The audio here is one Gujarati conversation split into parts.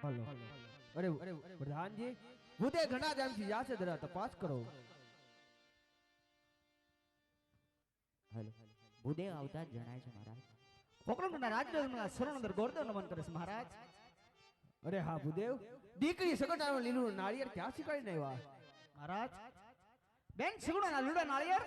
हेलो अरे अरे प्रधान जी मुझे घना टाइम से यहाँ से जरा तपास करो। हेलो बुदे आवता जણાય છે મહારાજ પોકરણના રાજદરબારમાં શરણંદર ગોરદેવ નમન કરે છે મહારાજ। अरे हाँ भूदेव दीकरी सगटानो लीलू नारियर क्या सिखाई नहीं वा મહારાજ બેન સગુણાના લીલા નાળિયેર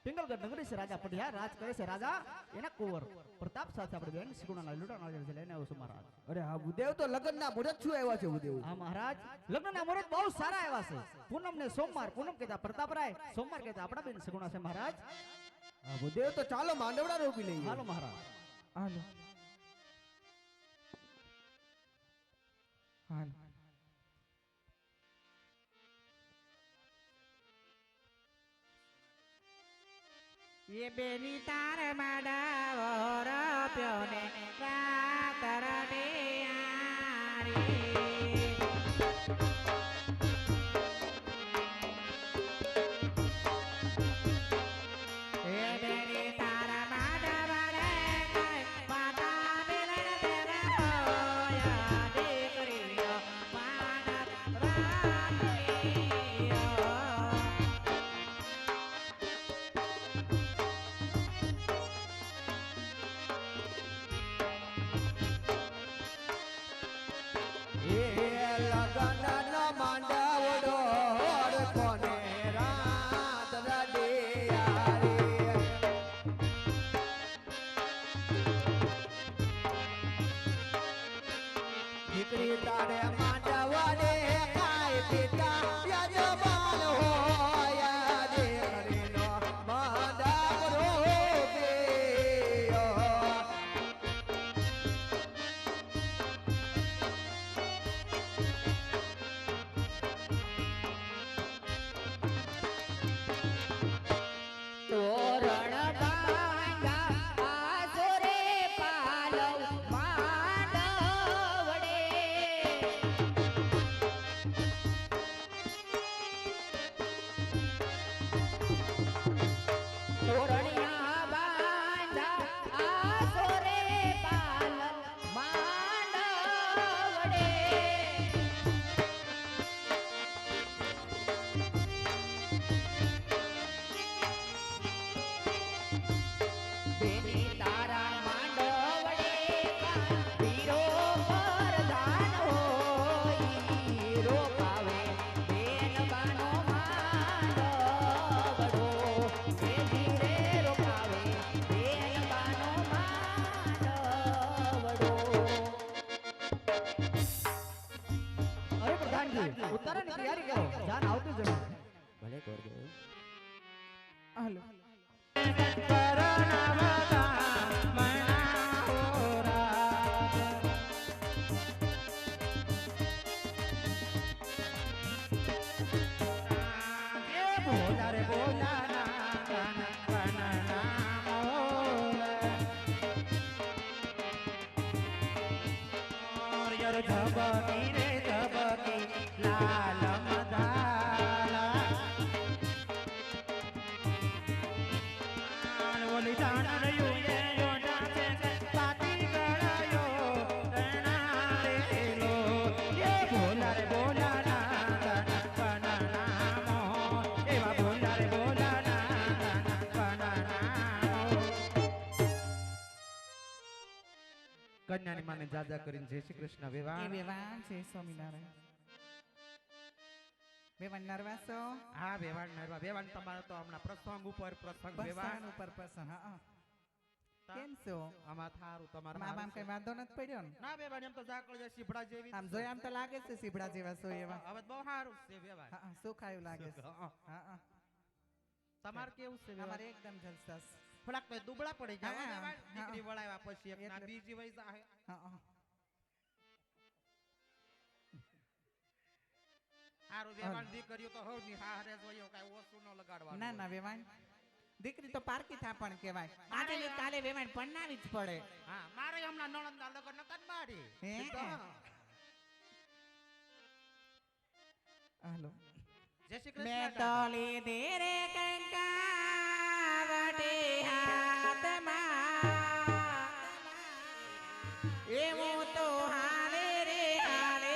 પિંગલગઢ નગરી છે રાજા પઢિયા રાજ કરે છે રાજા એના કુંવર પ્રતાપ સાથે આપણે બેન સગુણાના લીલા નાળિયેર છે લઈને આવ્યો છું મહારાજ। अरे हाँ भूदेव तो लगन ना मुहूर्त छू आया छे भूदेव। હા મહારાજ લગ્નના મુહૂર્ત બહુ સારા આવ્યા છે। પૂનમ ને સોમવાર પૂનમ કહેતા પ્રતાપરાય સોમવાર કહેતા આપણા બેન સગુણા છે મહારાજ। हाँ भूदेव तो चालो मांडवड़ा रोकी लेंगे। હાલો મહારાજ हालो हालो ये बेनी तार माडा और प्योने रातर डे आरी ये बेनी तार माडा वाले माता मिलन तेरा होया देखरियो माडा रातियो लगन न मांडवड़ो और कोने रात रडे आरे दीकरी तारे मांडवड़े काय पिता यजमान होया देखरी नो मांडवड़ो बेयो તોરણ બાંધા આસુરે પાલવ માંડવડે તોરણિયા બાંધા આસુરે પાલવ માંડવડે બેની તારા માંડવડે વીરો પરધાન હોય રોકાવે બેન બાનો માંડવડો એ ધીરે રોકાવે બેન બાનો માંડવડો। અરે પ્રધાનજી ઉતારાની તૈયારી કરો જાન આવતું જશે। ભલે ગોરદેવ હાલો ધબકી રે ધબકી લાલ મધાલા ઓલી જાણ રહ્યું એ યોડા છે પાતી ગળાયો રણા રે લો એ બોલા રે બોલા ના કનના મો એવા બોલા રે બોલા ના કનના કન્યાની માને જાજા કરીને જય શ્રી કૃષ્ણ વિવાહ એ વેવાણ છે સ્વામિનારાયણ વેવાણ નરવાસો હા વેવાણ નરવા વેવાણ તમારો તો હમણાં પ્રસંગ ઉપર પ્રસંગ વેવાણ બસાણ ઉપર પસંદ હા કેમ છો આમાં થારું તમારા મામ આમ કઈ વાંધો નથી પડ્યો ને ના વેવાણ એમ તો જાકળ જે સીભડા જેવી આમ જોઈ આમ તો લાગે છે સીબડા જેવા છો એવા હવે બહુ સારું છે વેવાણ હા શું ખાયું લાગે છે હા. હા તમાર કેવું છે વેવાણ અમારે એકદમ જલસા છે. થોડાક તો દુબળા પડી જાય હા, વેવાણ હા. દીકરી વળાવ્યા પછી એક ના એટલે- બીજી વઈ જાહે હા હારું વેવાણ દીકરીઓ તો હવની હારે જોયો કાઈ ઓછું ન લગાડવાનું ના ના વેવાણ દીકરી તો પારકી થાપણ કહેવાય આજે ને કાલે વેવાણ પરણાવી જ પડે હા મારે હમણાં નણંદના લગન નતા જ મારી હે? હાલો જય શ્રી मैं કૃષ્ણ तो દાદા. ले दे रे कंकावटे हाथ માં એવું તો હાલે રે હાલે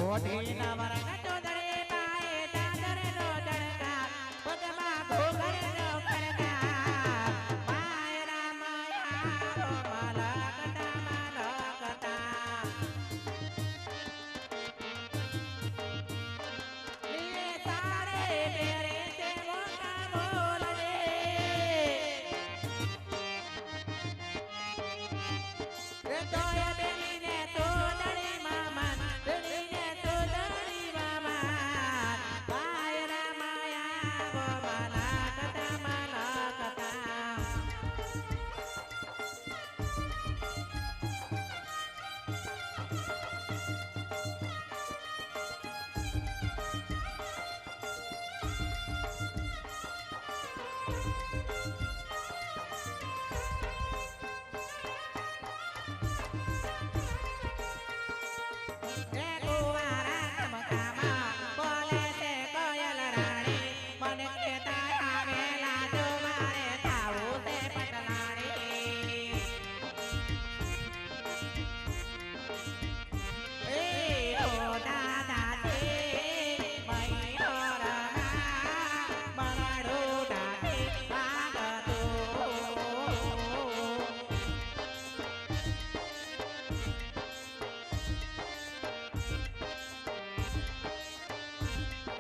ઓઢી નવરંગ ચોદરે પાએ ચાદરનો ચણકાર, પગમાં ઘૂઘરનો ખણકાર. માયરા માયારો મલકતા મલકતા. લીલે સારે પહેરે છે મોટા બોલજે. રે તોય બેલીને તોદડીમાં મન, બેલીને તોદડીમાં મન. માયરા માયાવો મલકતા મલકતા. રે કુંવારા રમતામાં બોલે છે કોયલ રાણી, મને કહેતા આવેલા જો મારે થાવું છે પટલાણી. એ ઓ દાદાજી મયુરમાં મરડું ડાકી ભાગતું.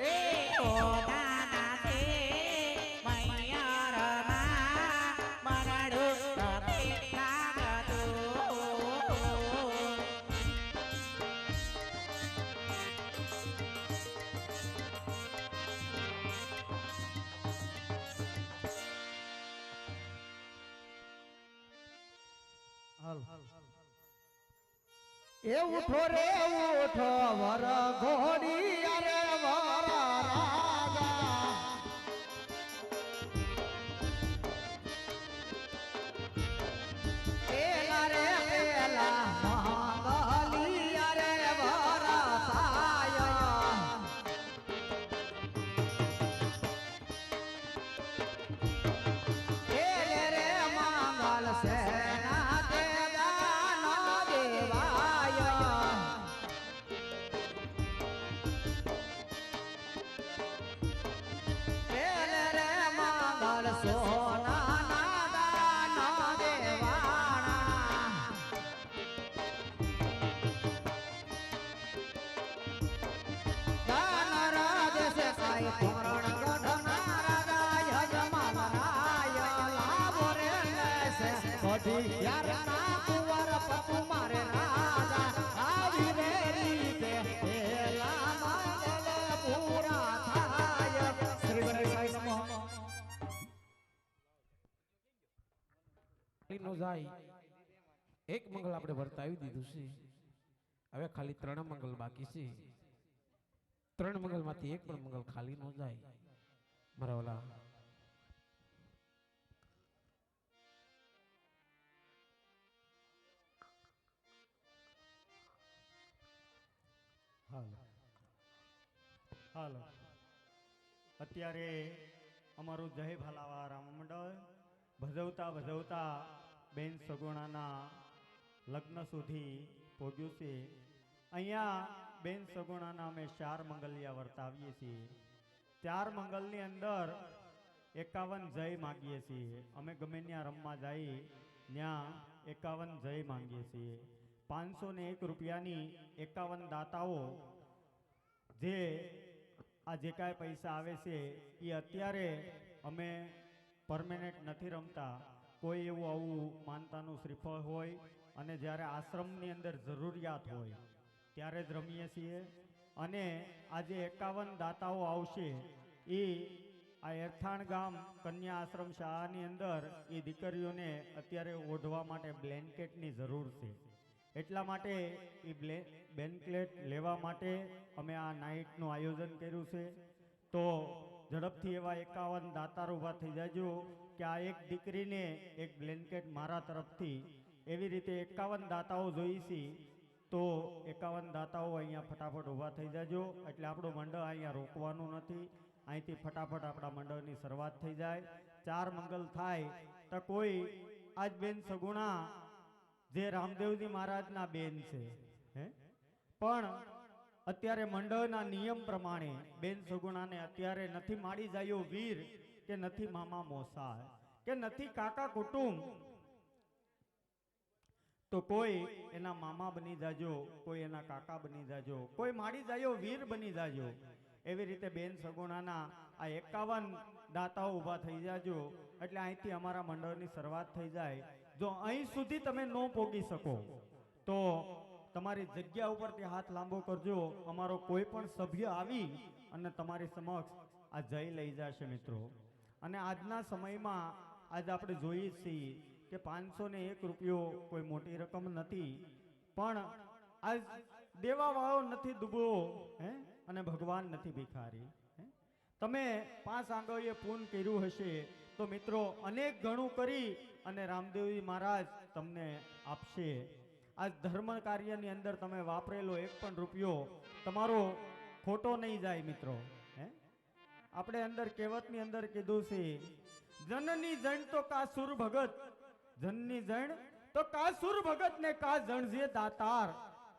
એ ઓ દાદાજી મયુરમાં મરડું ડાકી ભાગતું. એ ઉઠો રે ઉઠો વર ઘોડી અરે વર રાજા. પેલા રે પેલા માંગલી અરે વર સાય. પેલે રે માંગલ સેના તે દાન દેવાય. પેલે રે માંગલ સોના ના દાન દેવાણા. દાન રાજ સે કાઈ તોરણ ગઢના રાજા યજમાન રાય. લાવો રે લેસે ઓઢી યારના કુંવર પતુ મારે રાજા. આવી રે રીતે પેલા માંગલ પૂરા થાય. શ્રી વલ્લભ સાઈ નમઃ. નો જાય એક મંગલ આપણે વર્તાવી દીધું છે. હવે ખાલી 3 મંગલ બાકી છે. 3 મંગલમાંથી એક પણ મંગલ ખાલી ન જાય. મારા ઓલા હાલો અત્યારે અમારું જય ભાલાવા રામ મંડળ ભજવતા ભજવતા બેન સગુણાના લગ્ન સુધી પહોંચ્યું છે. અહીંયા બેન સગુણાના અમે 4 મંગલિયા વર્તાવીએ છીએ. 4 મંગલની અંદર 51 જય માંગીએ છીએ. અમે ગમે ત્યાં રમવા જઈએ ત્યાં 51 જય માંગીએ છીએ. 501 રૂપિયાની 51 દાતાઓ જે આ જે કાંઈ પૈસા આવે છે એ અત્યારે અમે પરમેનન્ટ નથી રમતા. કોઈ એવું આવું માનતાનું શ્રીફળ હોય અને જ્યારે આશ્રમની અંદર જરૂરિયાત હોય ત્યારે જ રમીએ છીએ. અને આજે 51 દાતાઓ આવશે એ આ એરથાણ ગામ કન્યા આશ્રમ શાળાની અંદર એ દીકરીઓને અત્યારે ઓઢવા માટે બ્લેન્કેટની જરૂર છે. એટલા માટે એ બ્લેન્કેટ લેવા માટે અમે આ નાઇટનું આયોજન કર્યું છે. તો ઝડપથી એવા 51 દાતાર ઊભા થઈ જાજો કે આ એક દીકરીને એક બ્લેન્કેટ મારા તરફથી એવી રીતે 51 દાતાઓ જોઈશે. તો 51 દાતાઓ અહીંયા ફટાફટ ઊભા થઈ જાજો. એટલે આપણું મંડળ અહીંયા રોકવાનું નથી. અહીંથી ફટાફટ આપણા મંડળની શરૂઆત થઈ જાય. 4 મંગલ થાય તો કોઈ આજ બેન સગુણા જે રામદેવજી મહારાજના બેન છે, હે પણ અત્યારે મંડળના નિયમ પ્રમાણે બેન સગુણાને અત્યારે નથી માડી જાયો વીર કે નથી મામા મોસા કે નથી કાકા કુટુંબ, તો કોઈ એના મામા બની જાજો, કોઈ એના કાકા બની જાજો, કોઈ માડી જાયો વીર બની જાજો. એવી રીતે બેન સગુણાના આ 51 દાતાઓ ઊભા થઈ જાજો. એટલે અહીંથી અમારા મંડળની શરૂઆત થઈ જાય. જો અહીં સુધી તમે ન પોગી શકો તો તમારી જગ્યા ઉપરથી હાથ લાંબો કરજો. અમારો કોઈ પણ સભ્ય આવી અને તમારી સમક્ષ આ જય લઈ જશે મિત્રો. અને આજના સમયમાં આજ આપણે જોઈએ છીએ કે 501 રૂપિયો કોઈ મોટી રકમ નથી, પણ આજ દેવાવાળો નથી દુબળો હે અને ભગવાન નથી ભિખારી. તમે 5 આંગળીએ પૂન કર્યું હશે તો મિત્રો અનેક ગણું કરી અને રામદેવજી મહારાજ તમને આપશે. આ ધર્મ કાર્યની અંદર તમે વાપરેલો 1 પણ રૂપિયો તમારો ખોટો નહીં જાય મિત્રો. હે આપણે અંદર કહેવતની અંદર કીધું છે, જનની જણ તો કાસુર ભગત, જનની જણ તો કાસુર ભગત ને કા જણજે દાતાર,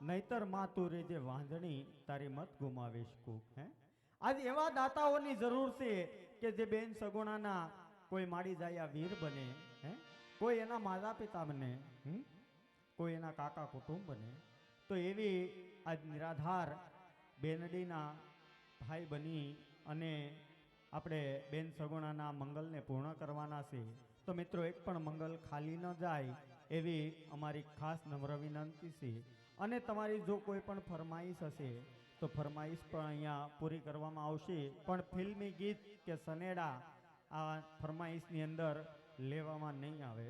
નહીતર માં તું રેજે વાંધણી, તારી મત ગુમાવીશ કુક. હે આજ એવા દાતાઓની જરૂર છે કે જે બેન સગુણાના કોઈ માડી જાય વીર બને, હે કોઈ એના માતા પિતા બને, કોઈ એના કાકા કુટુંબ બને. તો એવી આજ નિરાધાર બેનડીના ભાઈ બની અને આપણે બેન સગુણાના મંગલને પૂર્ણ કરવાના છે. તો મિત્રો એક પણ મંગલ ખાલી ન જાય એવી અમારી ખાસ નમ્ર વિનંતી છે. અને તમારી જો કોઈ પણ ફરમાઈશ હશે તો ફરમાઈશ પણ અહીંયા પૂરી કરવામાં આવશે, પણ ફિલ્મી ગીત કે સનેડા આ ફરમાઈશની અંદર લેવામાં નહીં આવે.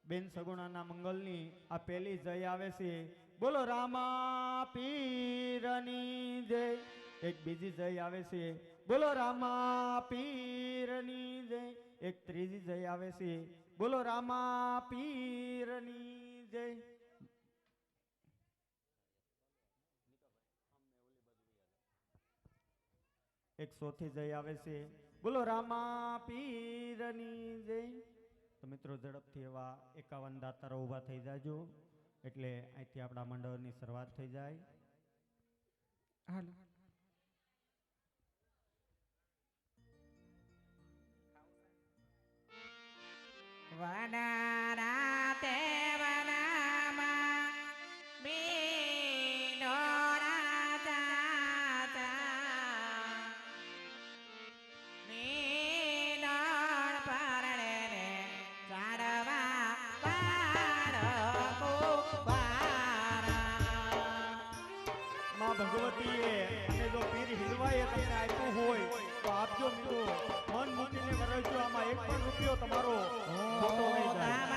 બેન સગુણાના મંગલની આ પહેલી જય આવે છે, બોલો રામા પીરની જય. એક બીજી જય આવે છે, બોલો રામા પીરની જય. એક ત્રીજી જય આવે છે, બોલો રામા પીરની જય. એક ચોથી જય આવે છે, બોલો રામા પીરની જય. તો મિત્રો ઝડપથી એવા 51 દાતારો ઊભા થઈ જાજો એટલે અહીંથી આપણા મંડળની શરૂઆત થઈ જાય. હાલો વનારા તે વનામાં મીનોરા જાતા, મીનોર પરણે રે ચાડવા પાડો કુંવારા. માં ભગવતીએ અને જો પીર હિલવાએ તમને આપ્યું હોય તો આપજો મિત્રો. મન મૂકીને વરસજો. આમાં 1 પણ રૂપિયો તમારો ખોટો નહીં જાય.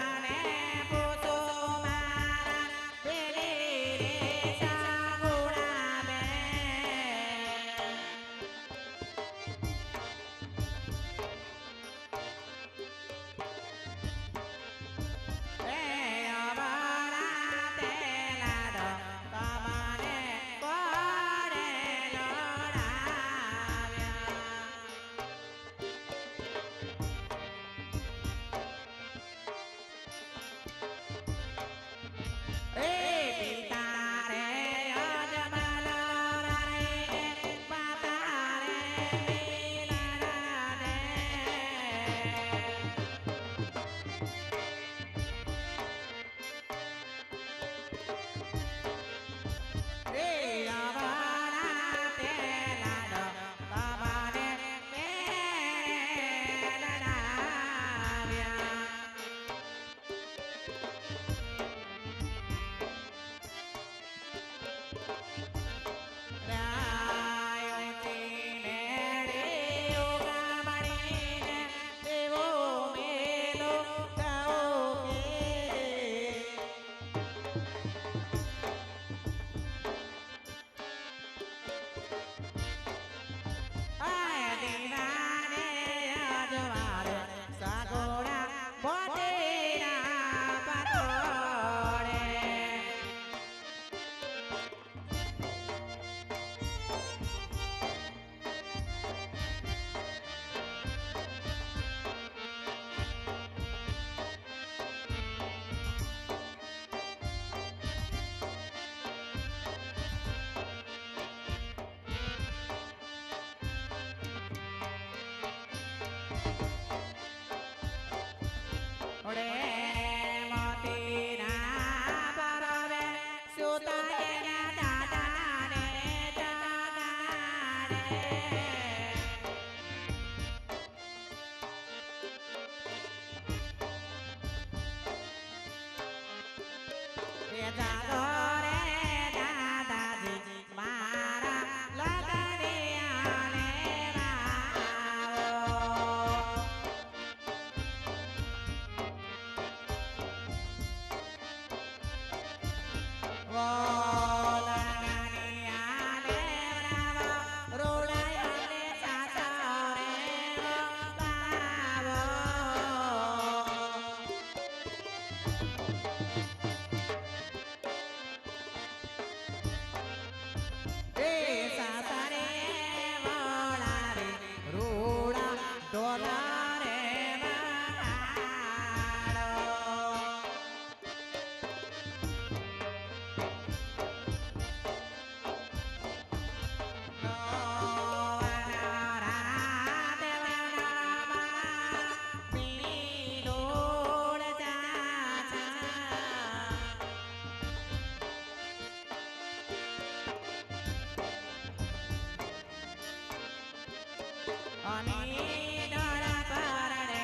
અની ડોળા પરણે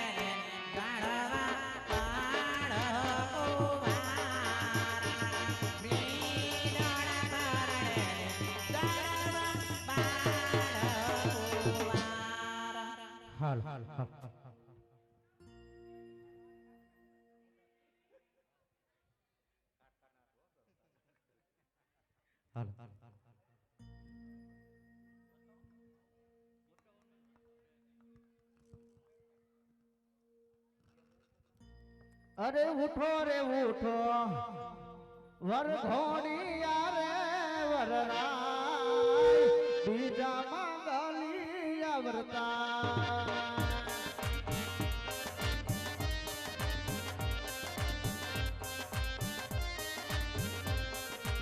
ગાળવા બાળકુમારા. ની ડોળા પરણે ગાળવા બાળકુમારા. હાલ હાલ હાલ અરે ઉઠો રે ઉઠો વર ઘોડિયા રે વરરાય બીજા મંગલી આવરતા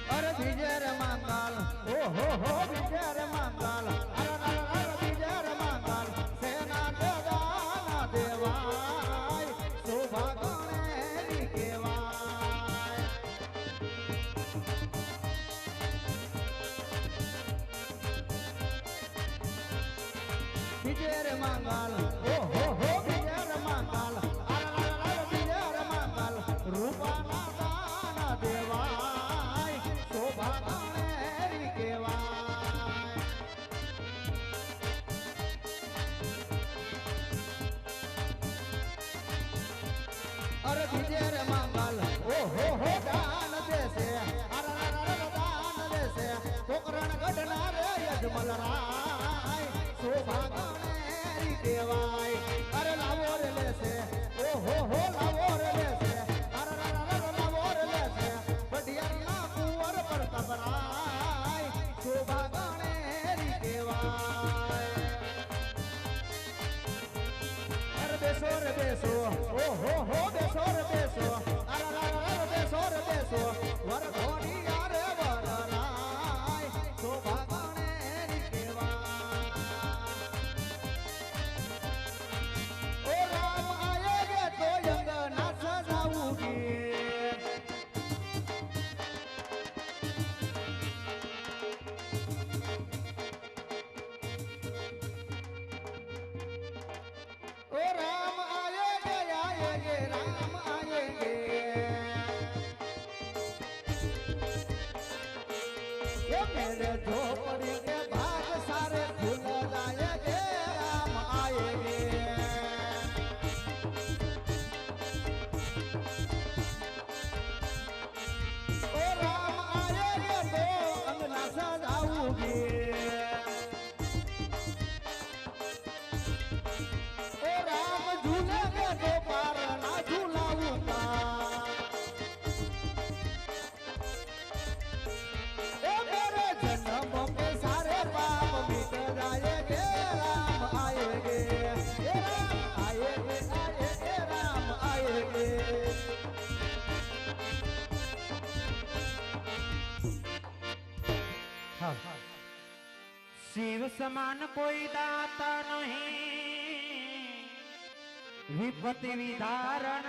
અરે બીજે રે મંગલ ઓહો હો બીજે રે મંગલ અરે બીજે રે મંગલ સેના દેવાના દેવાય શોભા ગણેરી કેવાય બીજે રે મંગલ ઓહો હો બીજે રે મંગલ અરે બીજે રે મંગલ રૂપાના દાના દેવાય શોભા ગણેરી કેવાય અરે બીજે રે મંગલ ઓહો હો દાન દેશે અરે દાન દેશે કોકરણ ગઢના રે યજમલ રાય શોભા ગણેરી દેવાય અરે લાવો રે લેશે ઓહો હો લાવો રે લેશે અરે લાવો રે લેશે બઢિયાના કુંવર પર કબરાય શોભા ગણેરી દેવાય અરે બેસો રે બેસો ઓહો હો બેસો રે બેસો અરે બેસો રે બેસો વર ઘોડિયા રે વરરાય શોભા ગણેરી કેવાય ઓ રામ આયેગે તો અંગના સજાઉંગી ओ राम आएंगे राम आएंगे ये मेरे झोपड़ी के भाग सारे खुल जाएंगे राम आएंगे ओ राम आएंगे तो अंगना सजाऊंगी ओ राम झूलेंगे तो पार ना झूलाऊंगा ए मेरे जन्मों के सारे पाप मिट जाएंगे राम आएंगे ए राम आएंगे आएंगे राम आएंगे હાલ શિવ સમાન કોઈ દાતા નહીં વિપત્તિ વિધારણ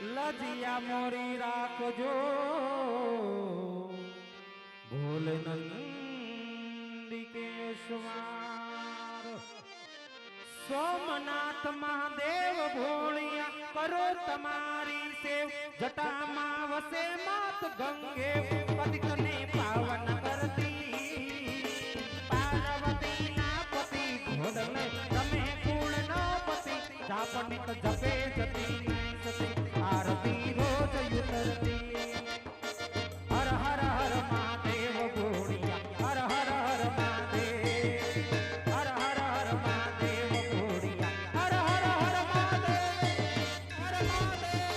લજિયા મોરી રાખજો ભોલે નંદિકેશ્વર સોમનાથ મહાદેવ ભોળિયા કરો તમારી સેવ જટામાં વસે માત ગંગે પતિતને પાવન કરતી પાર્વતી ના પતિ ઘોડને તમે કુળ નો પતિ જાપનિત જપે જતી નહીં સતી આરતી રોજ યુતરતી હર હર હર મહાદેવ ભોળિયા હર હર હર મહાદેવ હર હર હર મહાદેવ ભોળિયા હર હર હર મહાદેવ હર મહાદેવ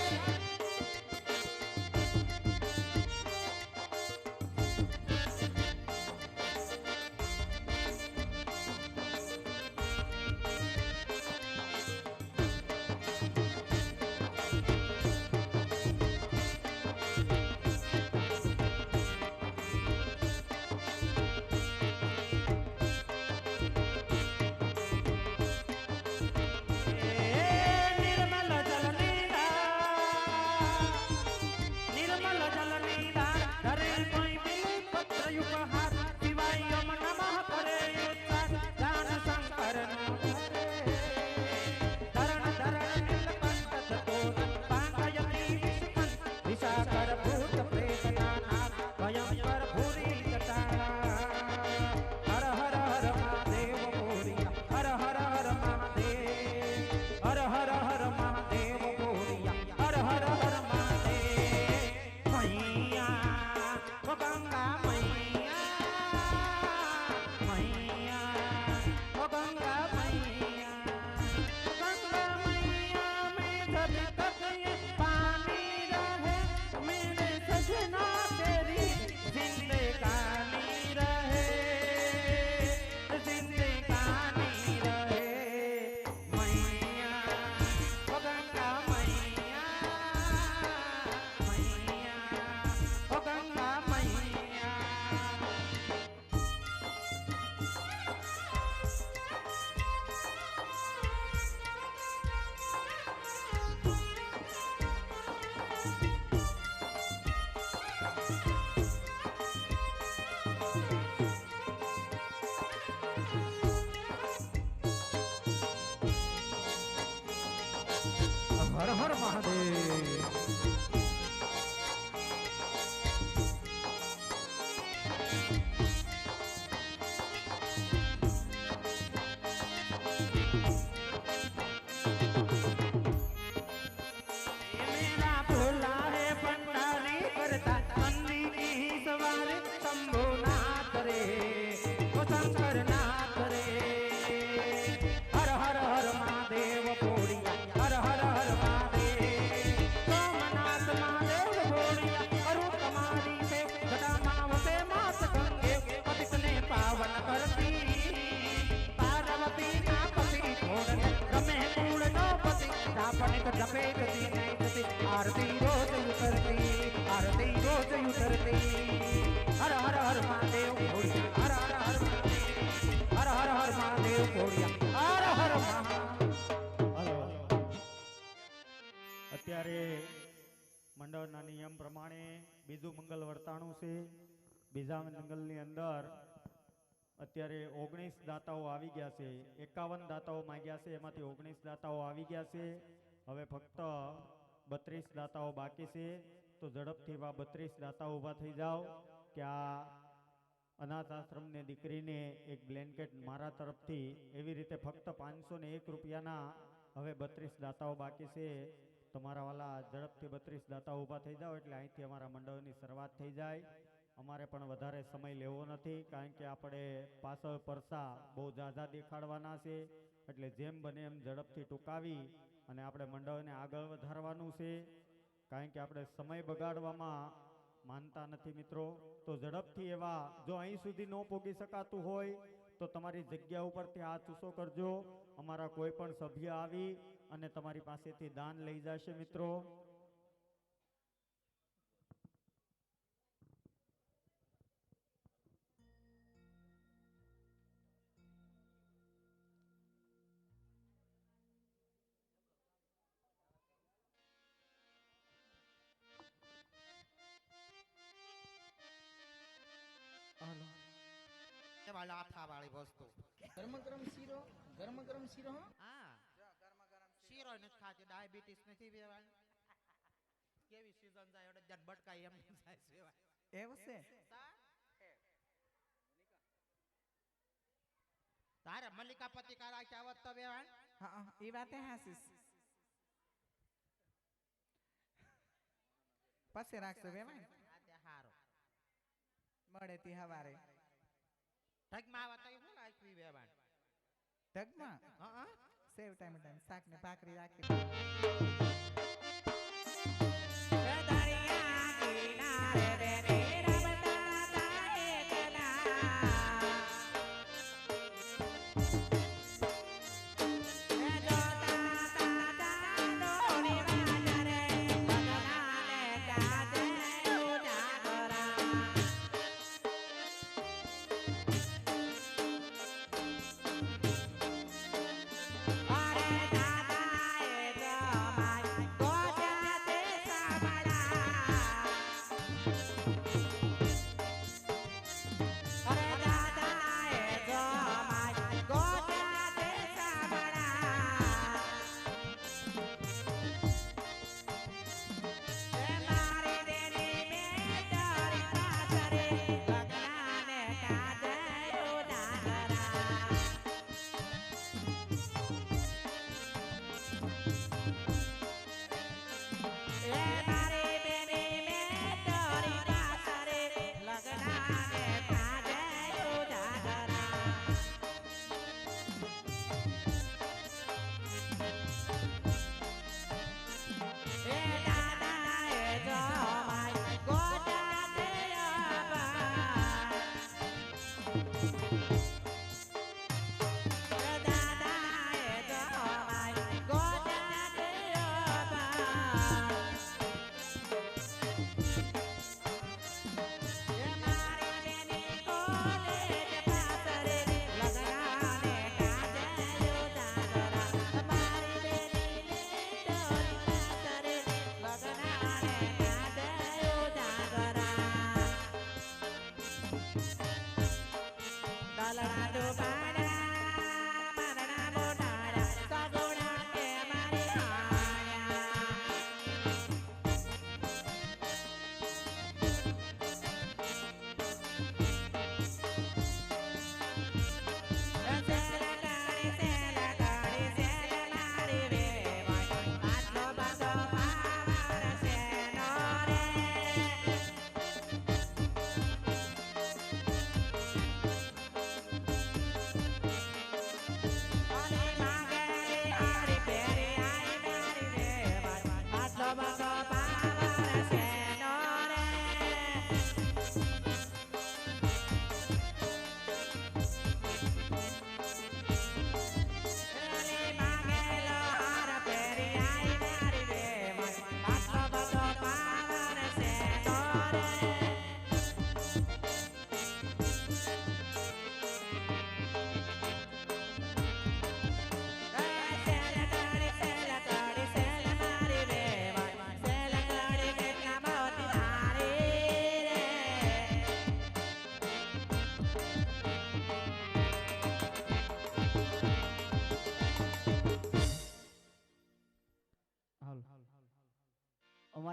બીજું મંગલ વર્તાણું છે. બીજા મંગલની અંદર અત્યારે 19 દાતાઓ આવી ગયા છે. 51 દાતાઓ માંગ્યા છે, એમાંથી 19 દાતાઓ આવી ગયા છે. હવે ફક્ત 32 દાતાઓ બાકી છે. તો ઝડપથી એવા 32 દાતાઓ ઊભા થઈ જાઓ કે આ અનાથ આશ્રમની દીકરીને એક બ્લેન્કેટ મારા તરફથી એવી રીતે ફક્ત 501 રૂપિયાના હવે 32 દાતાઓ બાકી છે. તમારા વાલા ઝડપથી 32 દાતાઓ ઊભા થઈ જાઓ એટલે અહીંથી અમારા મંડળની શરૂઆત થઈ જાય. અમારે પણ વધારે સમય લેવો નથી, કારણ કે આપણે પાછળ પરસા બહુ ઝાઝા દેખાડવાના છે. એટલે જેમ બને એમ ઝડપથી ટૂંકાવી અને આપણે મંડળને આગળ વધારવાનું છે, કારણ કે આપણે સમય બગાડવામાં માનતા નથી મિત્રો. તો ઝડપથી એવા જો અહીં સુધી ન પહોંચી શકાતું હોય તો તમારી જગ્યા ઉપરથી હાથ ઊંચો કરજો. અમારા કોઈ પણ સભ્ય આવી અને તમારી પાસેથી દાન લઈ જશે મિત્રો. એમાં લાફા વાળી વસ્તુ ગરમ ગરમ શીરો હા શીરો નથી ખાતી, ડાયાબિટીસ નથી બેવાય. કેવી સીઝન જાય એટલે જન બટકાઈ એમ જાય સેવા. એવું છે. તારે મલ્લિકાપતિ કારા ચાવત તો બેવાય. હા એ વાત હાસીસ. પછી રાખશો વેવાય આજે હારો મળે તી હવારે ઠગમાં આવત તો હું રાખવી બેવાય. ઢગમાં હા સેવ ટાઈમ શાક ને ભાખરી રાખી.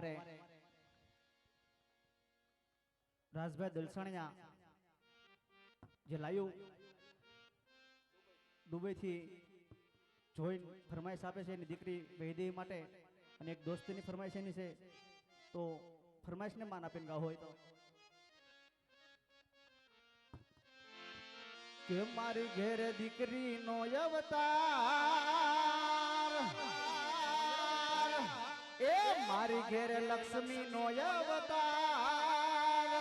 અમારે રાજભાઈ દલસાણિયા જે લાઈવ દુબઈથી જોઈન ફરમાઈશ આપે છે એની દીકરી વૈદેહી માટે અને એક દોસ્તીની ફરમાઈશ એની છે તો ફરમાઈશને માન આપીને ગાવ હોય તો કે મારી ઘેર દીકરીનો અવતાર એ મારી ઘેર લક્ષ્મીનો અવતાર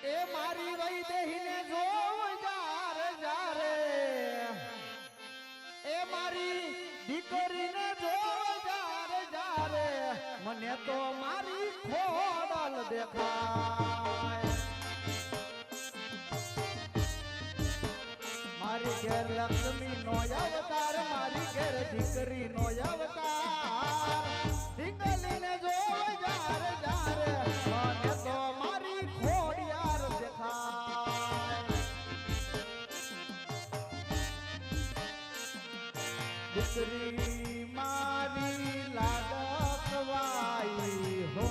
એ મારી વૈદેહીને જોવ જાર જારે એ મારી દીકરીને જોવ જાર જારે મને તો મારી ખોડલ દેખાય મારી ઘેર લક્ષ્મીનો અવતાર મારી ઘેર દીકરીનો અવતાર દીકરીને જોવ જાર જારે મને તો મારી ખોડિયાર દેખાય દીકરી મારી લાડકવાઈ હો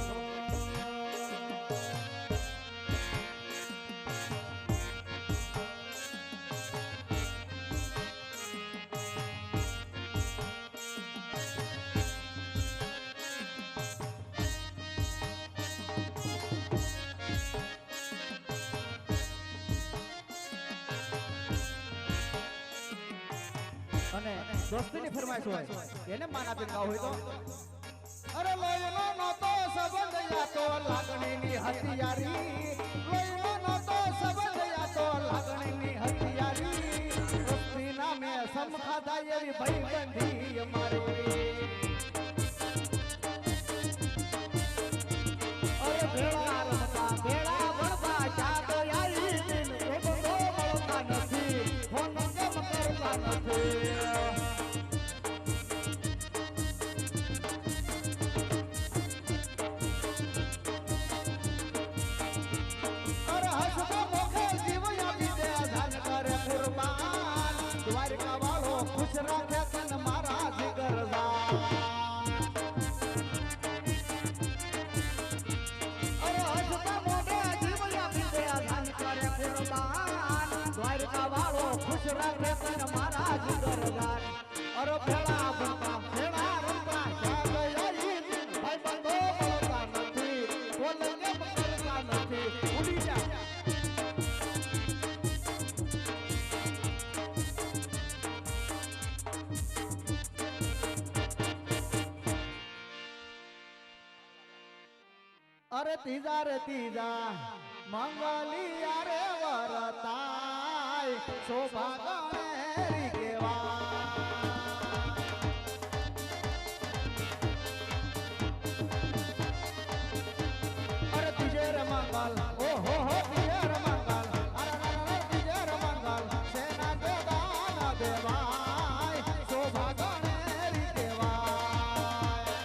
અને દોસ્તીની ફરમાઈશ હોય એને માન આપીને ગાવ હોય તો અરે લોહીનો નહોતો સંબંધ યાતો લાગણીની હથિયારી લોહીનો નહોતો સંબંધ યાતો લાગણીની હથિયારી દોસ્તી નામે સમખાધા એવી ભયબંધી અમારી અરે ભેળા રમતા ભેળા વળતા શાદ આવી દિન ઓબો મળતા નથી ફોન કેમ કરતા નથી અરે હસતો મોખે જીવ આપી દે ધન કરે કુરબાન દ્વારકા વાળો ખુશ રાખે તન મારા જીગરદાન અરે હસતા મોઢે જીવ આપી દે ધન કરે કુરબાન દ્વારકા વાળો ખુશ રાખે તન મારા જીગરદાન અરે ભેળા ભરતા ભેળા રમતા શાદ આવી ભાઈ બંધો બોલતા નથી બોલ કેમ કરતા નથી ઉડી જા અરે તીજા રે તીજા મંગલિયા રે વરતાય શોભા ગણેરી કેવા અરે તીજે રે મંગલ ઓહો હો તીજે રે મંગલ અરે તીજે રે મંગલ સેના કે દાન દેવાય શોભા ગણેરી કેવાય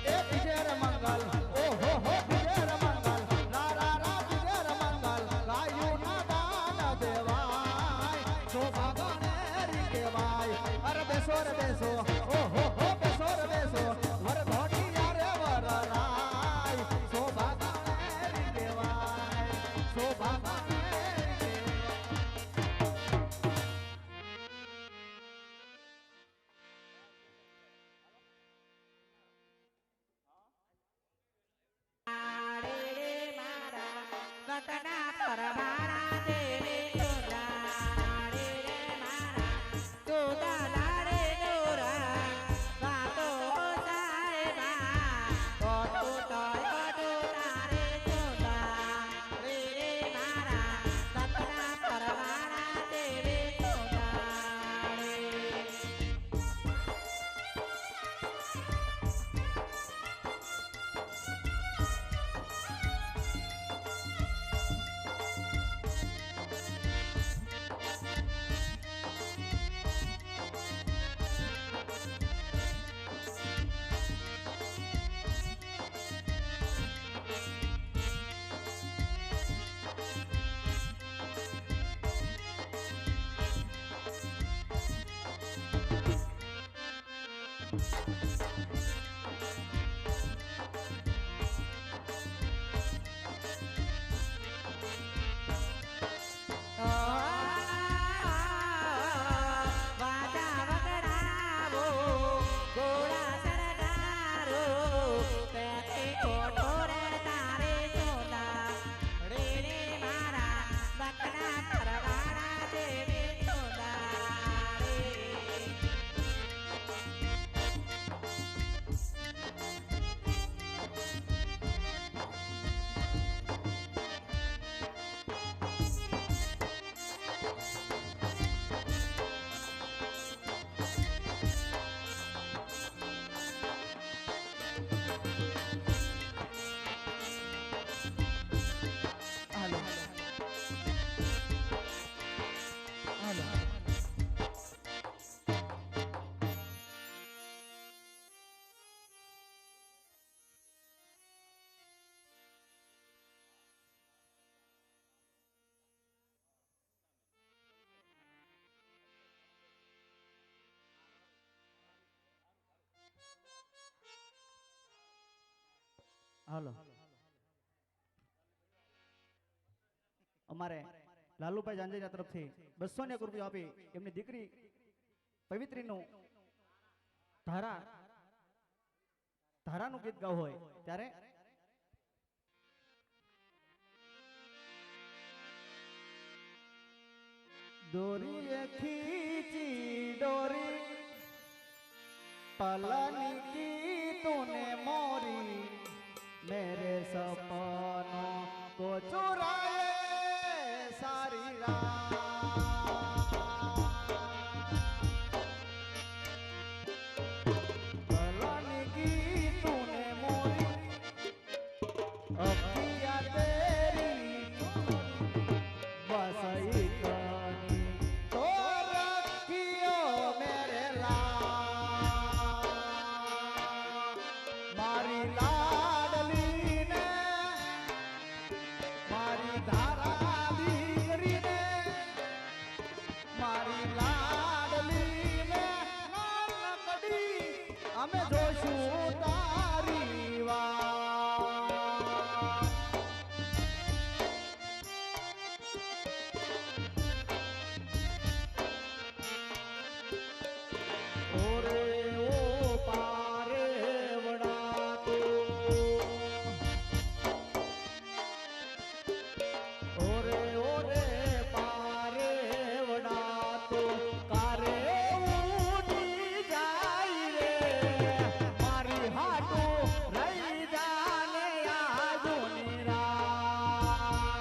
એ તીજે રે મંગલ ઓહો હો તીજે રે મંગલ રા તીજે રે મંગલ ગાયું ના દાન દેવાય શોભા ગણેરી કેવાય અરે બેસો રે બેસો ઓહો હો બેસો રે બેસો વર ઘોટિયા રે વરરાય શોભા ગણેરી કેવાય શોભા ગણેરી કેવાય કટના પરમારા દેવે ચોરા રે મારા ચોદા લારે ચોરા સાતો સાહેબા ઓટો તારે ચોદા રે મારા હાલો અમારે લાલુભાઈ જાંજરિયા તરફથી 201 રૂપિયા આપી એમની દીકરી પવિત્રીનું ધારાનું ગીત ગાવું હોય ત્યારે દોરી ખીચી ડોરી पलनी की तूने मोरी मेरे सपनों को चुराए सारी रात पलनी की तूने मोरी अब किया तेरी बस इतनी तो रखियो मेरे मारी लाडली ने मारी धारा दीकरी ने मारी लाडली ने नानकड़ी અમે જોશું તારી વાત ઓરે ઓ પારે ઓરે ઓરે પારે વડા તો કારે ઉડી જાય રે મારી હાટો રહી જાને આજોની રાત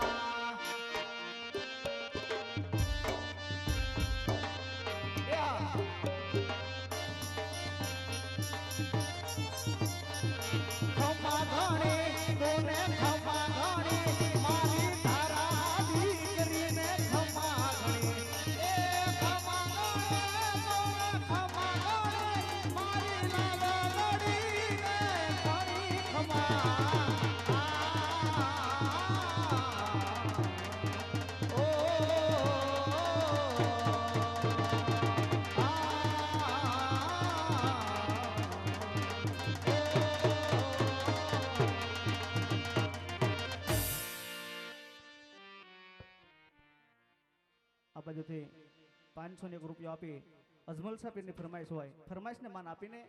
ખમા ઘણી તોને ખમા ઘણી મારી ધારા દીકરીને ખમા ઘણી એ ખમા ઘણી ખમા ઘણી મારી લાલડીને ઘણી ખમા ઓ આ બાજુથી 501 રૂપિયા આપી અજમલ સાહેબની ફરમાઈશ હોય ફરમાઈશને માન આપીને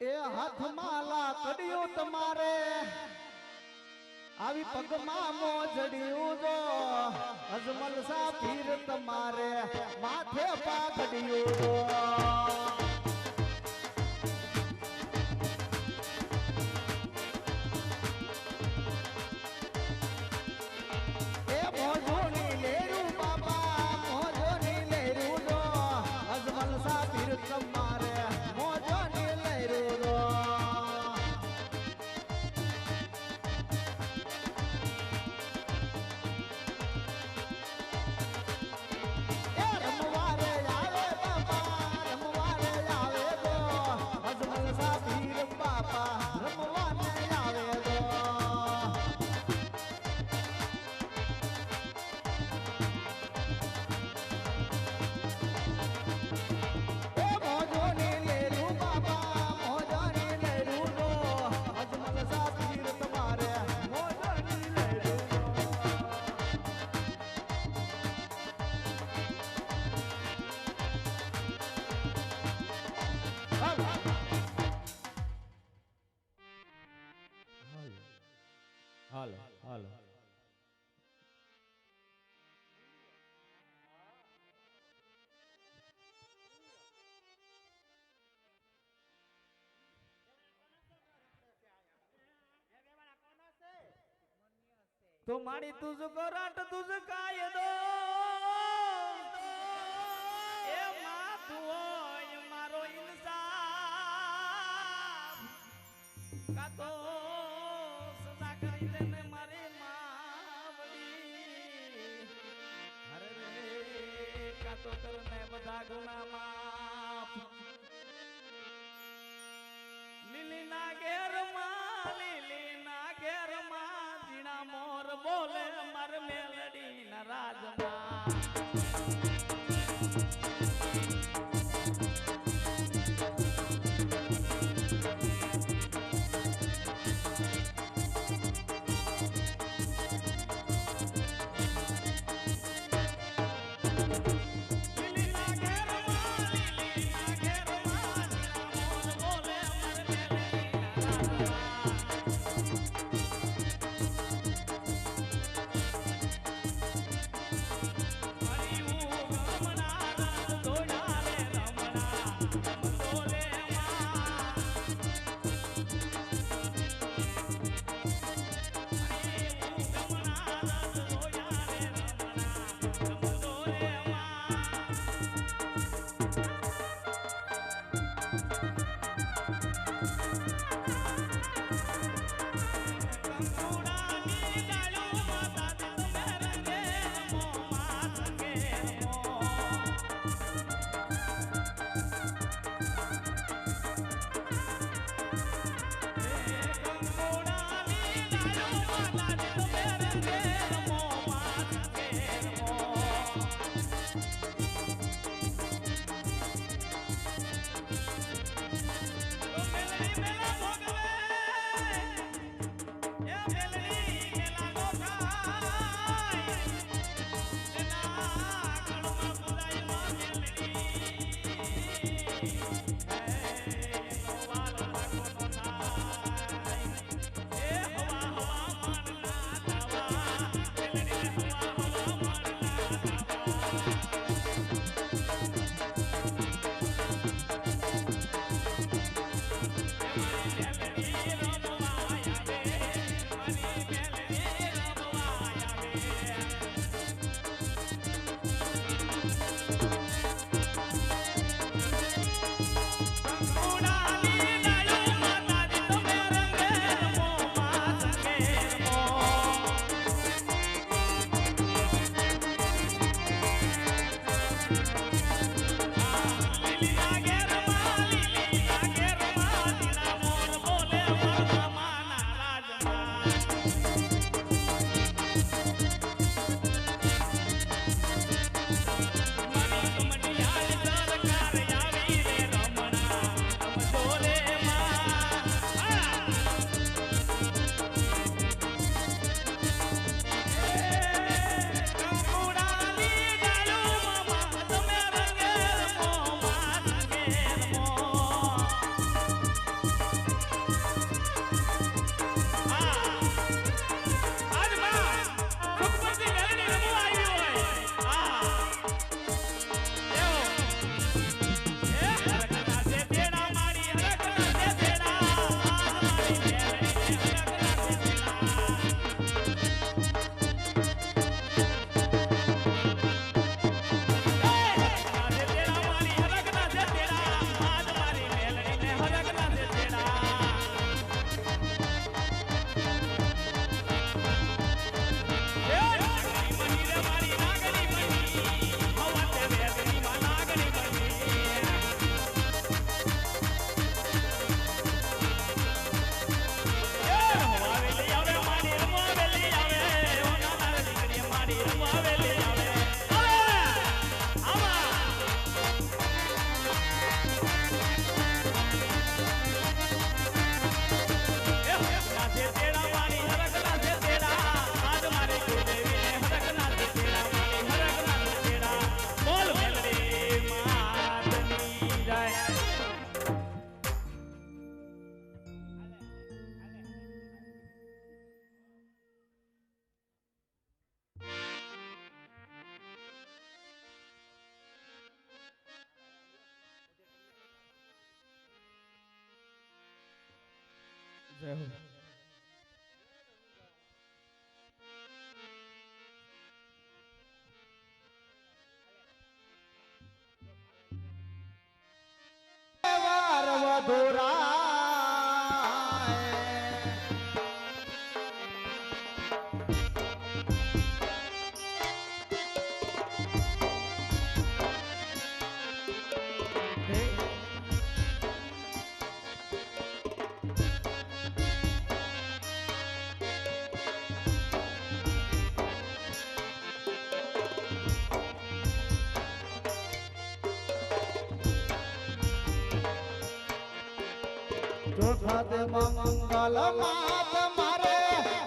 એ હાથમાં લાકડીયું તમારે આવી પગમાં મોજડિયું જો અજમલ સાપીર તમારે માથે પાઘડિયું જો એ મોજોની લેરું બાબા મોજોની લેરું જો અજમલ સાપીર તમારે મોજોની લેરું જો એ રમવારે આવે બાપા રમવારે આવે તો અજમલ સાપીર બાપા રમવારે આવે તો એ મોજોની લેરું બાબા મોજોની લેરું જો અજમલ સાપીર તમારે મોજોની લેરું જો હાલો હાલો तो माड़ी तुझको राट तुझ कायदो ए मां तू होय मारो इंसाफ का तो सजा करी देने मारे मावड़ी अरे रे का तो करने बधा गुना माफ લીલી ના ઘેર માં લીલી ના ઘેર માં જીણા મોર બોલે માર મેલડી ના મેલડીના રાજમાં જય હો. ચોથા તે મંગલ માત મારે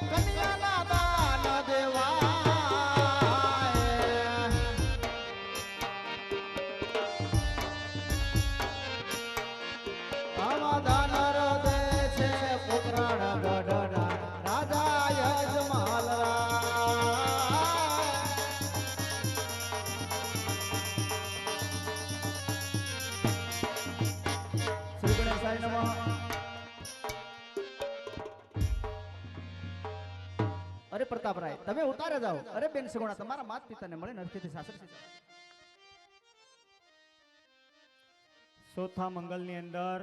કન્યાના દાન દેવાય આવા દાનર દે છે પુત્રણ ગઢડા રાજા યજમાલ શ્રી ગણેશાય નમઃ. અરે પ્રતાપરાય તમે ઉતારે જાઓ. અરે બેન સગુણા તમારા માતા પિતાને મળીને અર્થેથી સાસરે ચોથા મંગલની અંદર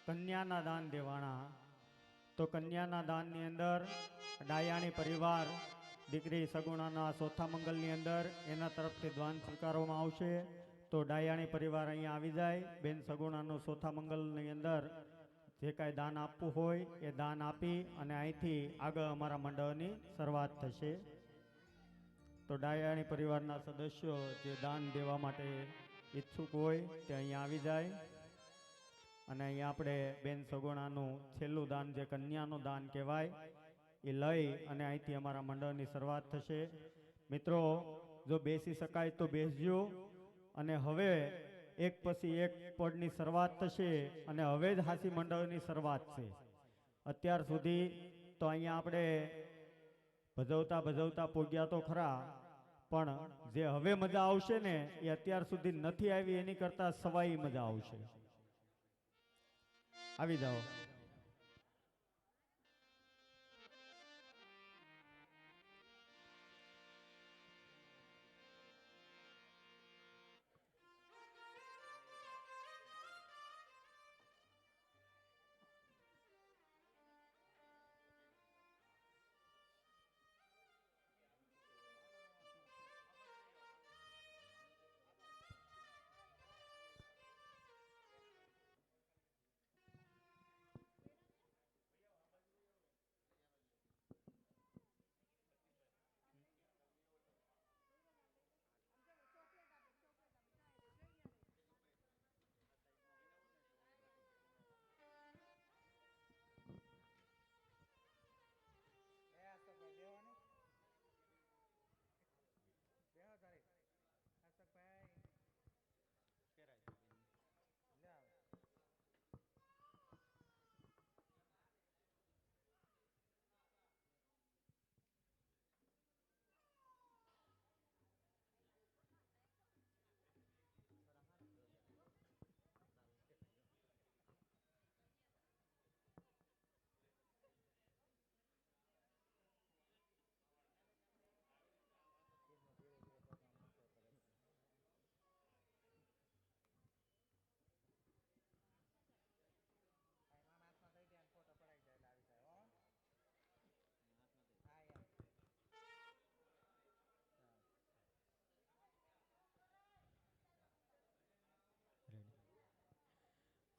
કન્યાના દાન દેવાના. તો કન્યાના દાનની અંદર ડાયાણી પરિવાર દીકરી સગુણાના ચોથા મંગલની અંદર એના તરફથી દાન સ્વીકારવામાં આવશે. તો ડાયાણી પરિવાર અહીંયા આવી જાય. બેન સગુણાનું ચોથા મંગલની અંદર જે કાંઈ દાન આપવું હોય એ દાન આપી અને અહીંથી આગળ અમારા મંડળની શરૂઆત થશે. તો ડાયાણી પરિવારના સદસ્યો જે દાન દેવા માટે ઈચ્છુક હોય તે અહીંયા આવી જાય અને અહીંયા આપણે બેન સગુણાનું છેલ્લું દાન જે કન્યાનું દાન કહેવાય એ લઈ અને અહીંથી અમારા મંડળની શરૂઆત થશે. મિત્રો જો બેસી શકાય તો બેસજો અને હવે એક પછી એક પડની શરૂઆત થશે અને હવે જ હાસી મંડળની શરૂઆત છે. અત્યાર સુધી તો અહીંયા આપણે ભજવતા ભજવતા પોગ્યા તો ખરા, પણ જે હવે મજા આવશે ને એ અત્યાર સુધી નથી આવી એની કરતા સવાઈ મજા આવશે. આવી જાઓ.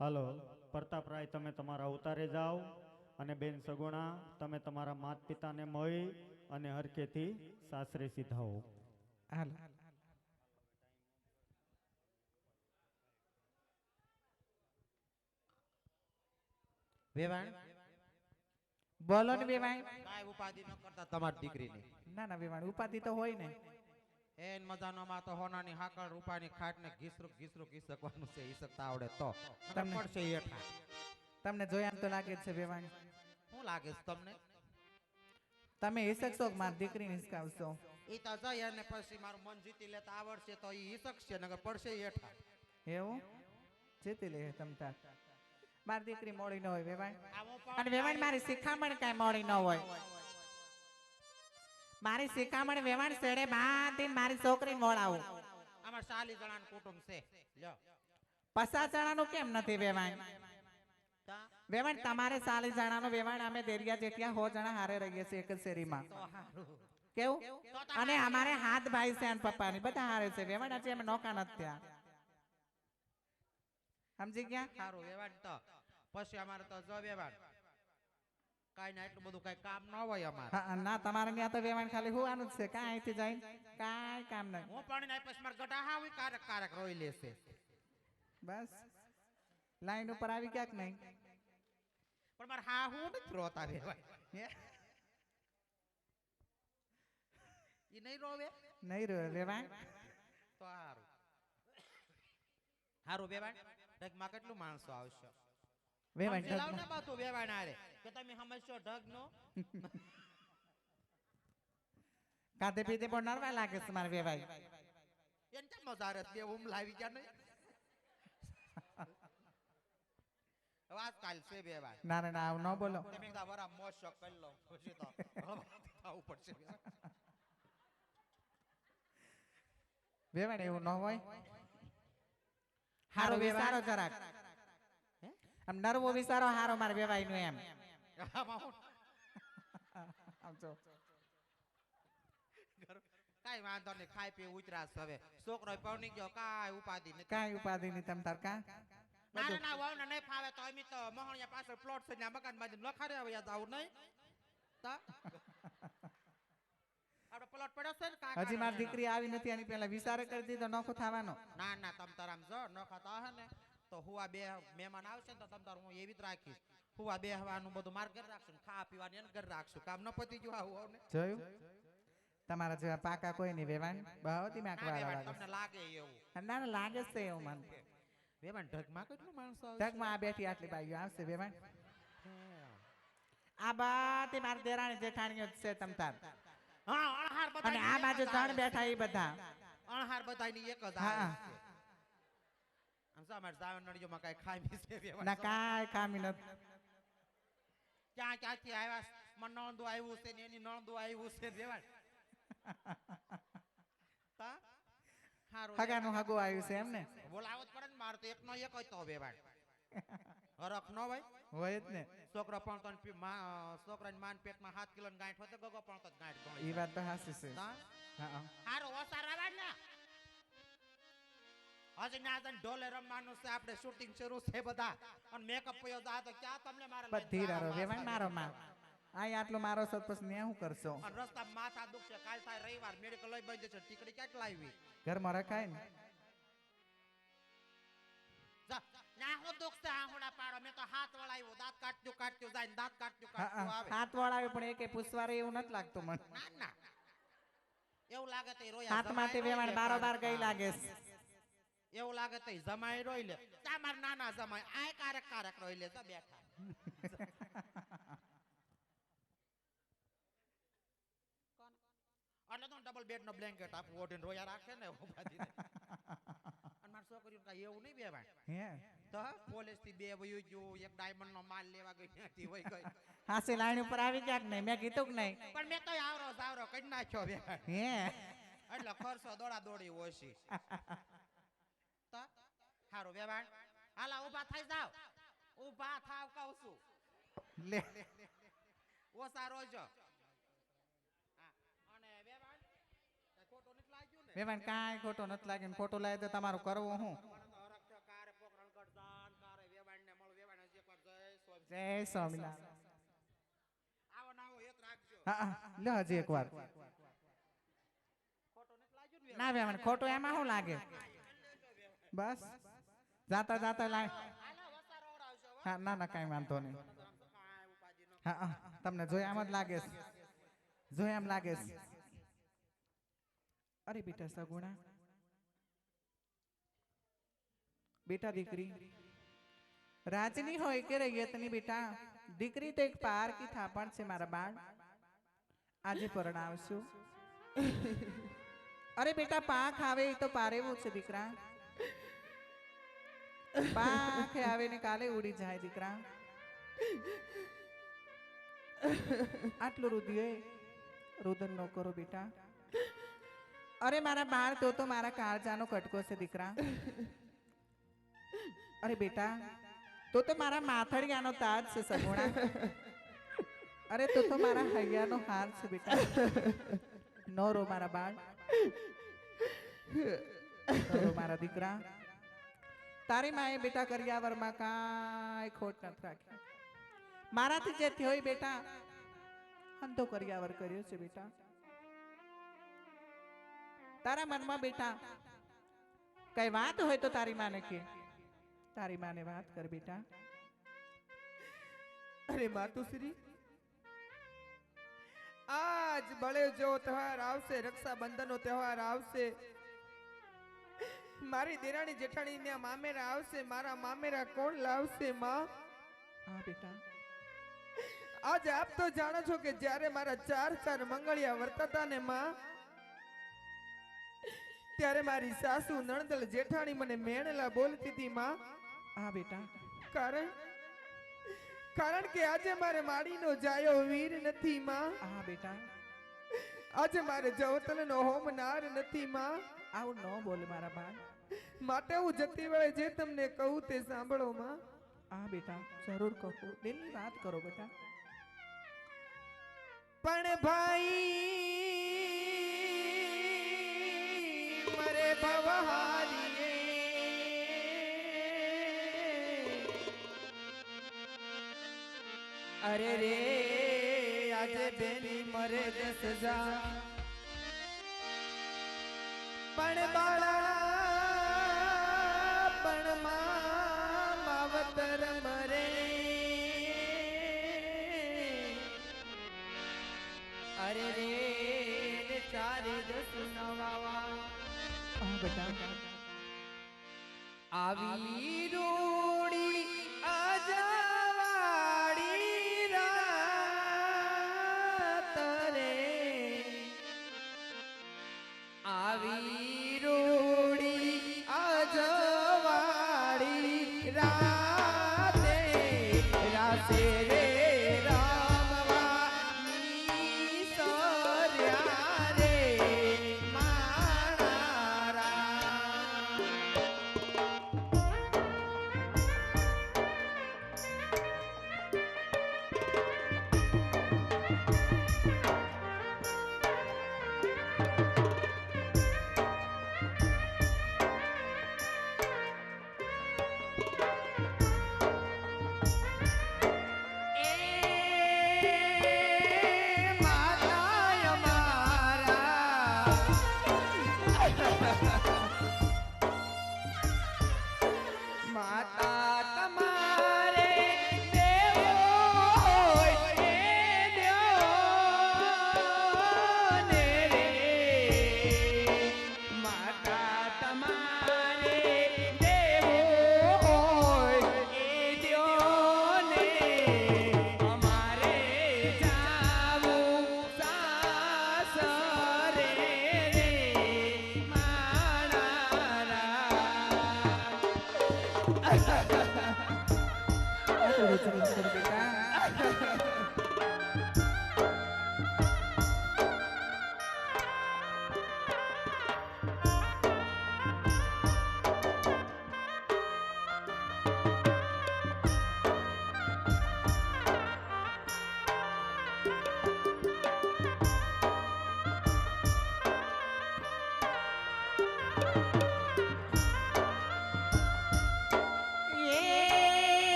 હાલો પ્રતાપરાય તમે તમારા ઉતારે જાઓ અને બેન સગુણા તમે તમારા માતા પિતાને મળી અને હરખેથી સાસરે સીધાઓ. હાલ વેવાણ બોલો ને વેવાણ. કાંઈ ઉપાધિ ન કરતા તમારી દીકરીની. ના ના વેવાણ ઉપાધિ તો હોય ને. એન મજાનો માં તો હોનાની હાકળ રૂપાની ખાટ ને ઘીસરું ઘીસકવાનું છે. ઈસકતા આવડે તો તમને પડશે હેઠા. તમને જોયા તો લાગે છે વેવાણ. શું લાગે છે તમને? તમે હિસકશો કે મારી દીકરીને હિસકાવશો? ઈ તો જઈ અને પછી મારું મન જીતી લેતા આવડશે તો ઈ હિસકશે નગર પડશે હેઠા. એવું જીતી લે તમ તાર. મારી દીકરી મોડી ન હોય વેવાણ. અને વેવાણ મારી શિખામણ કાંઈ મોડી ન હોય. મારી શિખામણ વેવાણ સેડે બાંધીને મારી છોકરીને મોડાવું. અમાર 40 જણાનું કુટુંબ છે. લ્યો 50 જણાનું કેમ નથી વેવાણ? વેવાણ તમારે 40 જણાનું વેવાણ અમે દેરિયા જેટલા 100 જણા હારે રહીએ છીએ એક જ શેરીમાં. કેવું? અને અમારે હાથ ભાઈ છે અને પપ્પાની બધા હારે છે વેવાણ. આજે અમે નોકા નથી ત્યાં. સમજી ગયા? સારું વેવાણ તો પછી અમારે તો જો વેવાણ કાઈ ના એટલું બધું કાઈ કામ ન હોય અમારે. હા ના તમારે ત્યાં તો વેવાણ ખાલી હોવાનું જ છે. કાંઈ અહીંથી જાય કાંઈ કામ નહીં. હું પણ ના પછી માર ગઢા હાવી કારક રોઈ લેશે. બસ લાઈન ઉપર આવી ક્યાંક નહીં. પણ મારે હા હું નથી રોતા વેવાય હે ઈ નહીં રોવે નહીં રે વેવાણ તો હારું હારું વેવાણ ઢગમાં કેટલું માણસો આવશે વેવાણ સમજી લાવ ને બાતું વેવાણ આરે કે તમે સમજશો ઢગ નો કાતે પીતે પણ નરવા લાગે છે મારે વેવાય એને કેમ મજા આવે બે ઊમ લાવી ગયા નહીં વાત કાલ છે વેવાણ ના ના ના આવું ન બોલો તમે એકદા વરા મોજ શોખ કરી લો પછી તો આવું પડશે વેવાણ એવું ન હોય હારો વિચારો જરાક આમ નરવો વિચારો હારો મારે વેવાય નું એમ આમ જો કાઈ વાંધો નહીં ખાઈ પી ઉતરાશ હવે છોકરો પવની ગયો કાઈ ઉપાધિ નથી કાંઈ ઉપાધિ નહીં તમ તાર કા ના ના વાવ ને નહીં ફાવે તો અમે તો મોહણિયા પાછળ પ્લોટ છે ને મકાન બાજુ લખાડે હવે યાદ આવું નહીં તો આપણે પ્લોટ પડ્યો છે ને કાકા હજી મારી દીકરી આવી નથી એની પહેલા વિચારે કરી દીધો નોખો થવાનો ના ના તમ તારામ જો ન ખાતા હે ને તો હુવા બે મહેમાન આવશે ને તો તમ તાર હું એવી જ રાખીશ હુવા બે હવાનું બધું માર ઘર રાખશું ને ખાવા પીવાની એને ઘર રાખશું કામ ન પતી ગયું આવું ને જોયું તમારા જેવા પાકા કોઈ નહીં વેવાણ બહુ દિમાગ વાળા લાગે તમને લાગે એવું ના ના લાગે છે એવું મન વેવાણ ઢગમાં કેટલું માણસો આવે ઢગમાં આ બેઠી આટલી બાઈઓ આવશે વેવાણ આ બાતી મારી દેરાણી જેઠાણીઓ જ છે તમ તાર હા અણહાર બધા અને આ બાજુ ત્રણ બેઠા એ બધા અણહાર બધાની એક જ હા. આવે છે આમ સા માર જાવન નડીઓમાં કાઈ ખામી છે વેવાણ ના કાંઈ ખામી નથી ક્યાં ક્યાંથી આવ્યા મન નણંદુ આવ્યું છે ને એની નણંદુ આવ્યું છે વેવાણ તા હારું હગાનું હગું આવ્યું છે એમ ને બોલાવો જ પડે ને મારે તો એકનો એક જ તો વેવાણ હરખ ન હોય હોય જ ને છોકરો પણ તો છોકરાની માન પેટમાં 7 કિલો ની ગાંઠ હોય તો ગગો પણ તો ગાંઠ એ ગણી વાત તો હાસી છે તા હા હારો ઓસાર આવે ને હજી ના તને ઢોલે રમવાનું છે આપણે શૂટિંગ શરૂ છે બધા અને મેકઅપ પયો દા તો ક્યાં તમને મારે લઈને બધી રારો જવાનું વેવાણ છે? મારો માં આ આટલો મારો સત પછી ને શું કરશો અને રસ્તામાં માથા દુખશે કાલ થાય રવિવાર મેડિકલ લઈ બંધ છે ટીકડી ક્યાં લાવી ઘરમાં રખાય ને જા ના હું દુખશે આહુડા પાડો મેં તો હાથ વળાવ્યો દાંત કાટ્યું જાય ને દાંત કાટ્યું હા, આવે હાથ વળાવ્યો પણ એકે પૂછવારે એવું નથી લાગતું મને ના ના એવું લાગે તો રોયા હાથમાંથી વેવાણ બારોબાર ગઈ લાગે છે. એવું લાગે તો જમાઈ રોઈ લે તમાર નાના જમાઈ આ કારક કારક રોઈ લે તો બેઠા એટલે તો ડબલ બેડ નો બ્લેન્કેટ આપું ઓઢીને રોયા રાખે ને ઉપાધિ અને માર છોકરીઓ કાંઈ એવું નહીં બેવાય હે તો પોલીસ થી બે વયું ગયું એક ડાયમંડ નો માલ લેવા ગઈ ત્યાંથી વઈ ગઈ હાસી લાઈન ઉપર આવી ગયા કે નહીં મેં કીધું કે નહીં પણ મેં તો આવરો જાવરો કરી નાખ્યો બેવાય હે એટલે ખર્ચો દોડા દોડી ઓછી તો હારું બેવાણ હાલા ઊભા થઈ જાવ ઊભા થાવ કહું છું લે ઓસા રોજો હા અને બેવાણ કાંઈ ખોટું નથી લાગ્યું ને વેવાણ કાંઈ ખોટો નથી લાગે ને ખોટું લાગે તો તમારું કરવું હું કારે પોકરણ કરદાન કારે વેવાણ ને મળો વેવાણ હજી એકવાર જય સ્વામી જય સ્વામિનારાયણ આવો ના આવો એક રાખજો હા લે હજી એકવાર ખોટું નથી લાગ્યું ને ના વેવાણ ખોટું એમાં શું લાગે બસ જાતા જાતા લાય હાલા વસા રોવડાવશો હો હા ના ના કાંઈ વાંધો નહીં કાંઈ ઉપાધિ ન હા તમને જોઈ આમ જ લાગે છે જોઈ આમ લાગે છે અરે બેટા સગુણા બેટા દીકરી રાજની હોય કે રૈયતની બેટા દીકરી તો એક પાર કી થાપણ છે મારા બાળ આજે પરણાવશું અરે બેટા પાખ આવે એ તો પારેવું છે દીકરા પાખે આવે ને કાલે ઉડી જાય દીકરા આટલું રુદન ન કરો બેટા અરે મારા બાળ તો મારા કાળજાનો કટકો છે દીકરા અરે બેટા તો મારા માથડિયાનો તાજ છે સગુણા અરે તો મારા હૈયાનો હાર છે બેટા નો રો મારા બાળ નો રો મારા દીકરા તારી માએ બેટા કરિયાવરમાં કાંઈ ખોટ નથી રાખી મારાથી જે થયો બેટા અંતો કરિયાવર કર્યો છે બેટા તારા મનમાં બેટા કઈ વાત હોય તો તારી માને કે તારી માને વાત કર બેટા અરે માતુશ્રી, આજ બળેવ જેવો તહેવાર આવશે, રક્ષાબંધનનો તહેવાર આવશે, મારી દેરાણી જેઠાણીના મામેરા આવશે, મારા મામેરા કોણ લાવશે માં? હા બેટા, આજે આપ તો જાણો છો કે જ્યારે મારા 4 મંગળિયા વર્તાતા ને માં, ત્યારે મારી સાસુ નણદલ જેઠાણી મને મેણલા બોલતી હતી માં. હા બેટા, કારણ કે આજે મારે માડીનો જાયો વીર નથી માં. હા બેટા, આજે મારે જવતલનો હોમનાર નથી માં. આવું ન બોલ મારા બા. માટે હું જતી વેળે જે તમને કહું તે સાંભળો માં. હા બેટા, જરૂર કહો, દિલની વાત કરો બેટા. પણ ભાઈ મરે ભવહારીએ, અરે રે આજે બેની મરે 10,000, પણ બાળા પણ માવતર મરે, અરે રે ને 4 નવાવા. હા બેટા, આવી રૂડી અજવાળી રાત રે, આવી રૂડી અજવાળી રાતે રાસે રે રામવાની સર્યા રે મારા. માતા તમારે દેવો હોય એ દ્યોને રે, માતા તમારે દેવો હોય એ દ્યોને, અમારે જાવું સાસરે રે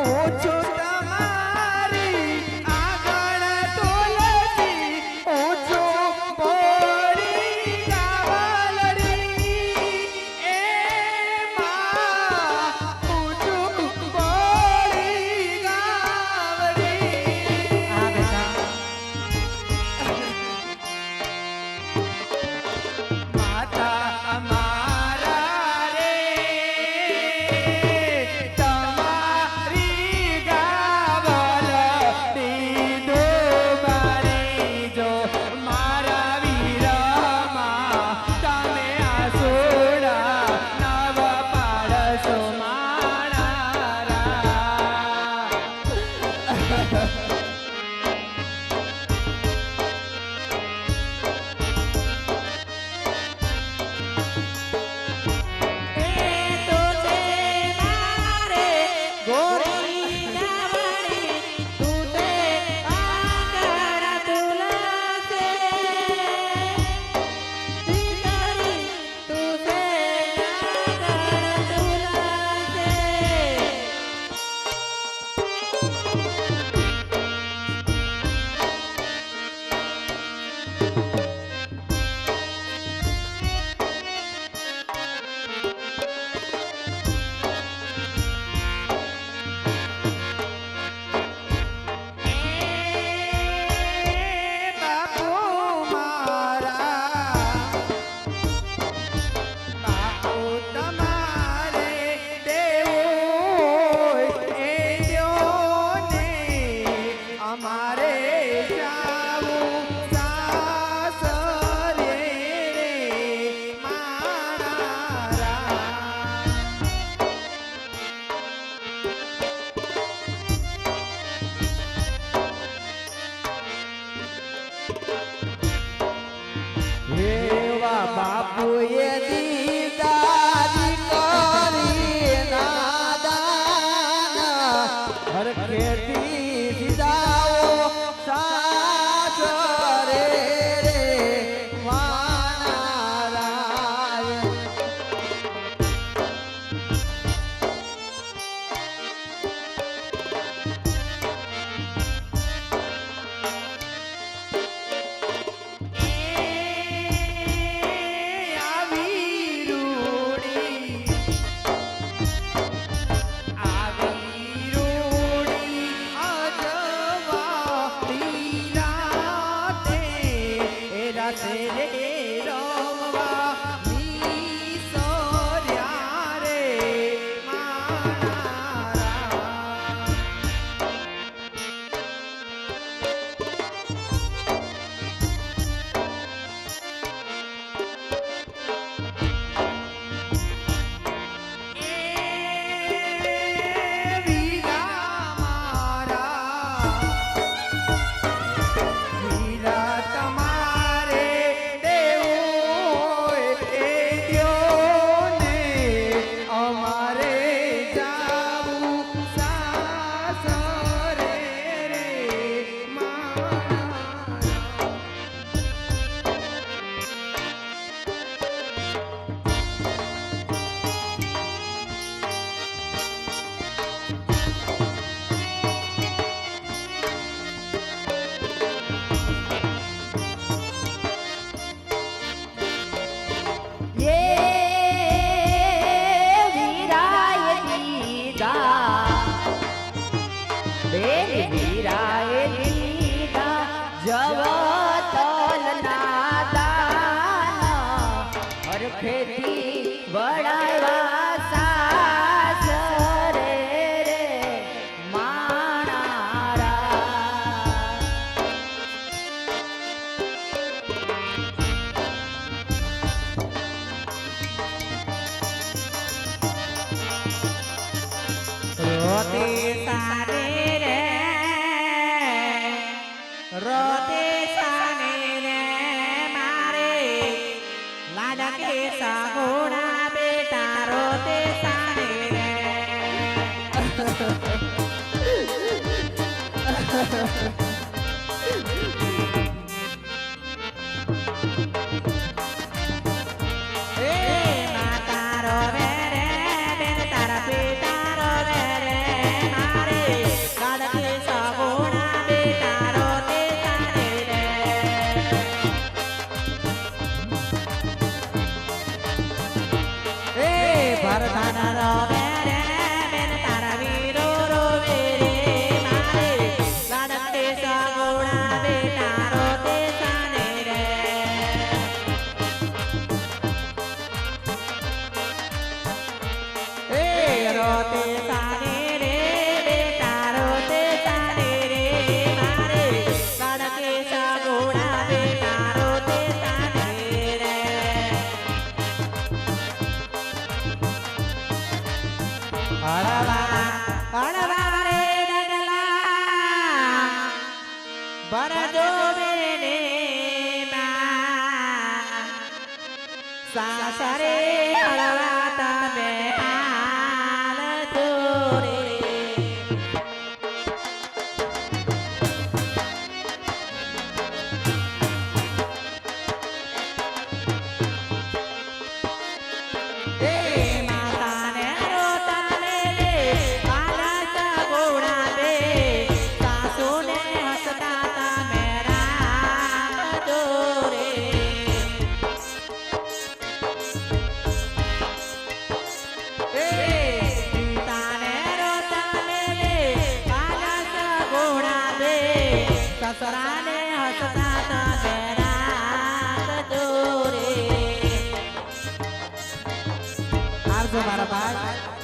ઓછો તમારી મારા ભાઈ